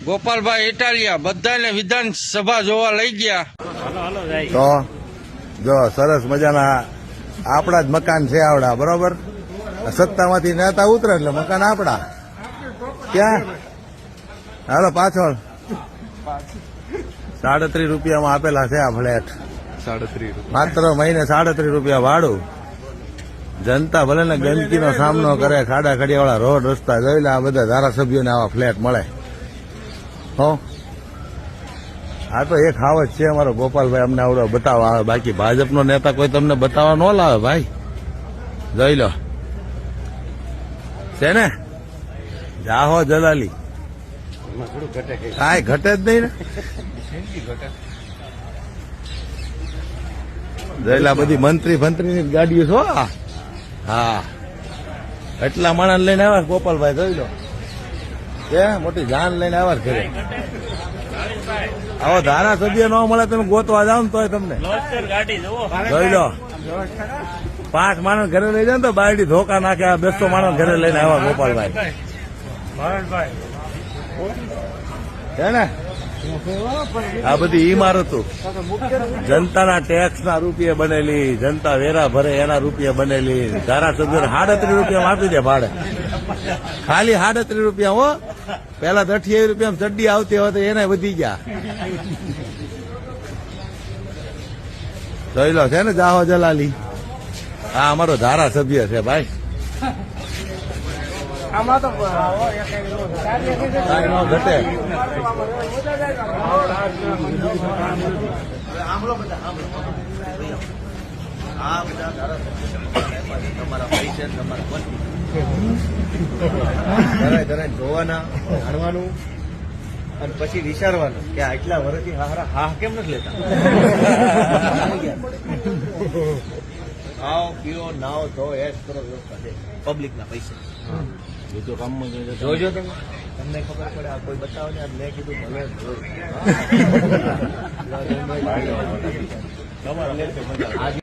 ગોપાલભાઈ ઇટાલિયા બધાને વિધાનસભા જોવા લઈ ગયા. તો જો સરસ મજાના આપણા જ મકાન છે આવડા, બરોબર. સત્તામાંથી નેતા ઉતરે એટલે મકાન આપડા. ક્યાં હાલો પાછળ 37 રૂપિયામાં આપેલા છે આ ફ્લેટ. 37 માત્ર મહિને 37 રૂપિયા ભાડું. જનતા ભલે ને ગંદકીનો સામનો કરે, ખાડા ખડિયાવાળા રોડ રસ્તા જોઈ લે. આ બધા ધારાસભ્યોને આવા ફ્લેટ મળે. હો આ તો એક હાવત છે અમારો ગોપાલભાઈ, અમને આવડો બતાવવા આવે. બાકી ભાજપનો નેતા કોઈ તમને બતાવવા ન લાવે ભાઈ. જોઈ લો છે ને, જાહો જલાલી. કાંઈ ઘટે જ નહીં ને. જોઈલા બધી મંત્રી ફંત્રીની ગાડીઓ છો. હા એટલા માણસ લઈને આવ્યા ગોપાલભાઈ. જોઈ લો કે મોટી જાન લઈને આવ્યા ઘરે. આવો ધારાસભ્ય ન મળે તમે ગોતવા જાવ ને તોય તમને. જોઈ લો 5 માણસ ઘરે લઈ જાય ને તો બાયડી ધોકા નાખે. 200 માણસ ઘરે લઈને આવ્યા ગોપાલભાઈ. છે ને આ બધી ઇમારતો જનતાના ટેક્સના રૂપિયે બનેલી, જનતા વેરા ભરે એના રૂપિયે બનેલી. ધારાસભ્યોને 37 રૂપિયા આપી દે ભાડે. ખાલી 37 રૂપિયા. હો પેલા 28 રૂપિયા ચડ્ડી આવતી હોય તો એને વધી ગયા. જોઈ લો છે ને જાહો જલાલી. હા અમારો ધારાસભ્ય છે ભાઈ. આમાં તો કાંઈ ન ઘટે. જોવાના, જાણવાનું અને પછી વિચારવાનું કે આટલા વર્ષથી હા કેમ નથી લેતા. ખાઓ પીઓ નાઓ ધો એશ કરો, વ્યવસ્થા છે. પબ્લિકના પૈસા બીજું કામમાં જોજો તમે, તમને ખબર પડે. આ કોઈ બતાવો ને, મેં કીધું ભલે